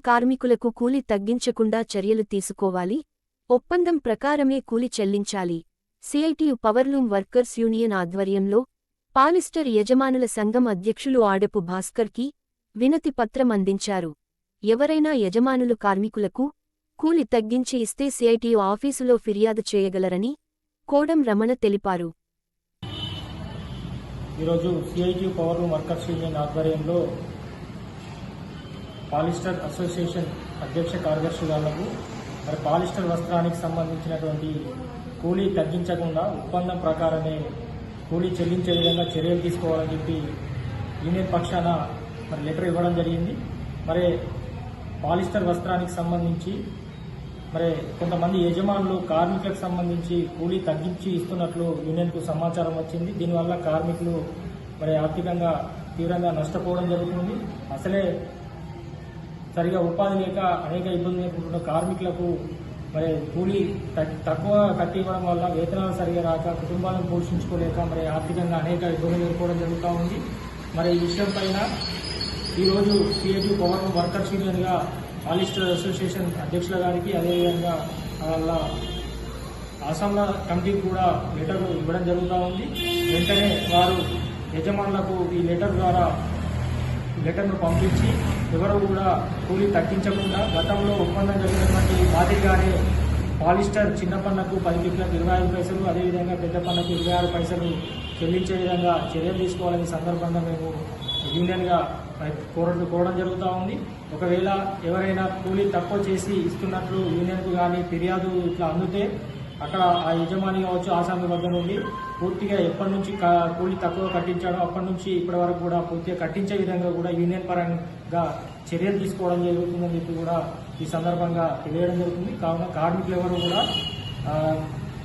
కార్మికులకు కూలి తగ్గించకుండా చర్యలు తీసుకోవాలి, ఒప్పందం ప్రకారమే కూలి చెల్లించాలి. సిఐటియు పవర్లూమ్ వర్కర్స్ యూనియన్ ఆధ్వర్యంలో పాలిస్టర్ యజమానుల సంఘం అధ్యక్షులు ఆడపు భాస్కర్కి వినతి పత్రం అందించారు. ఎవరైనా యజమానులు కార్మికులకు కూలి తగ్గించి ఇస్తే సిఐటియు ఆఫీసులో ఫిర్యాదు చేయగలరని కోడం రమణ తెలిపారు. ఈరోజు సిఐటియు పవర్లూమ్ వర్కర్స్ యూనియన్ ఆధ్వర్యంలో పాలిస్టర్ అసోసియేషన్ అధ్యక్ష కార్యదర్శులకు మరి పాలిస్టర్ వస్త్రానికి సంబంధించినటువంటి కూలీ తగ్గించకుండా ఒప్పందం ప్రకారమే కూలీ చెల్లించే విధంగా చర్యలు తీసుకోవాలని చెప్పి యూనియన్ పక్షాన మరి లెటర్ ఇవ్వడం జరిగింది. మరి పాలిస్టర్ వస్త్రానికి సంబంధించి మరి కొంతమంది యజమానులు కార్మికులకు సంబంధించి కూలీ తగ్గించి ఇస్తున్నట్లు యూనియన్కు సమాచారం వచ్చింది. దీనివల్ల కార్మికులు మరి ఆర్థికంగా తీవ్రంగా నష్టపోవడం జరుగుతుంది. అసలే సరిగా ఉపాధి లేక అనేక ఇబ్బందులు ఎదుర్కొంటున్న కార్మికులకు మరి కూలీ తక్కువ కట్టి ఇవ్వడం వల్ల వేతనాలు సరిగా రాక కుటుంబాలను పోషించుకోలేక మరి ఆర్థికంగా అనేక ఇబ్బందులు ఎదుర్కోవడం జరుగుతూ ఉంది. మరి ఈ విషయం పైన ఈరోజు సిఐటియు పవర్లూమ్ వర్కర్స్ యూనియన్గా పాలిస్టర్ అసోసియేషన్ అధ్యక్షుల గారికి అదేవిధంగా వాళ్ళ అసెంబ్లీ కమిటీకి కూడా లెటర్ ఇవ్వడం జరుగుతూ ఉంది. వెంటనే వారు యజమానులకు ఈ లెటర్ను పంపించి ఎవరు కూడా కూలీ తగ్గించకుండా గతంలో ఒప్పందం జరిగినటువంటి మాదిరిగానే పాలిస్టర్ చిన్న పన్నుకు 10 కిట్లకు 25 పైసలు, అదేవిధంగా పెద్ద పన్నుకు 26 పైసలు చెల్లించే విధంగా చర్యలు తీసుకోవాలని సందర్భంగా మేము యూనియన్గా కోరడం జరుగుతూ ఉంది. ఒకవేళ ఎవరైనా కూలీ తక్కువ చేసి ఇస్తున్నట్లు యూనియన్కు కానీ ఫిర్యాదు ఇట్లా అందితే అక్కడ ఆ యజమాని కావచ్చు ఆసామి వద్ద నుండి పూర్తిగా ఎప్పటి నుంచి కూలీ తక్కువ కట్టించాడో అప్పటి నుంచి ఇప్పటి వరకు కూడా పూర్తిగా కట్టించే విధంగా కూడా యూనియన్ పరంగా చర్యలు తీసుకోవడం జరుగుతుందని చెప్పి కూడా ఈ సందర్భంగా తెలియడం జరుగుతుంది. కావున కార్మికులు ఎవరు కూడా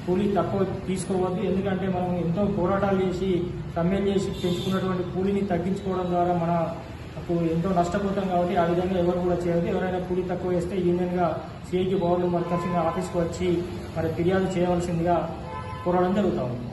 కూలీ తక్కువ తీసుకోవద్దు. ఎందుకంటే మనం ఎంతో పోరాటాలు చేసి సమ్మెలు చేసి పెంచుకున్నటువంటి కూలీని తగ్గించుకోవడం ద్వారా మనకు ఎంతో నష్టపోతాం కాబట్టి ఆ విధంగా ఎవరు కూడా చేయదు. ఎవరైనా కూలీ తక్కువ వేస్తే యూనియన్గా సిఐటియు పవర్లూమ్ వర్కర్స్ ఆఫీస్కి వచ్చి మరి ఫిర్యాదు చేయవలసిందిగా కోరడం జరుగుతూ ఉంది.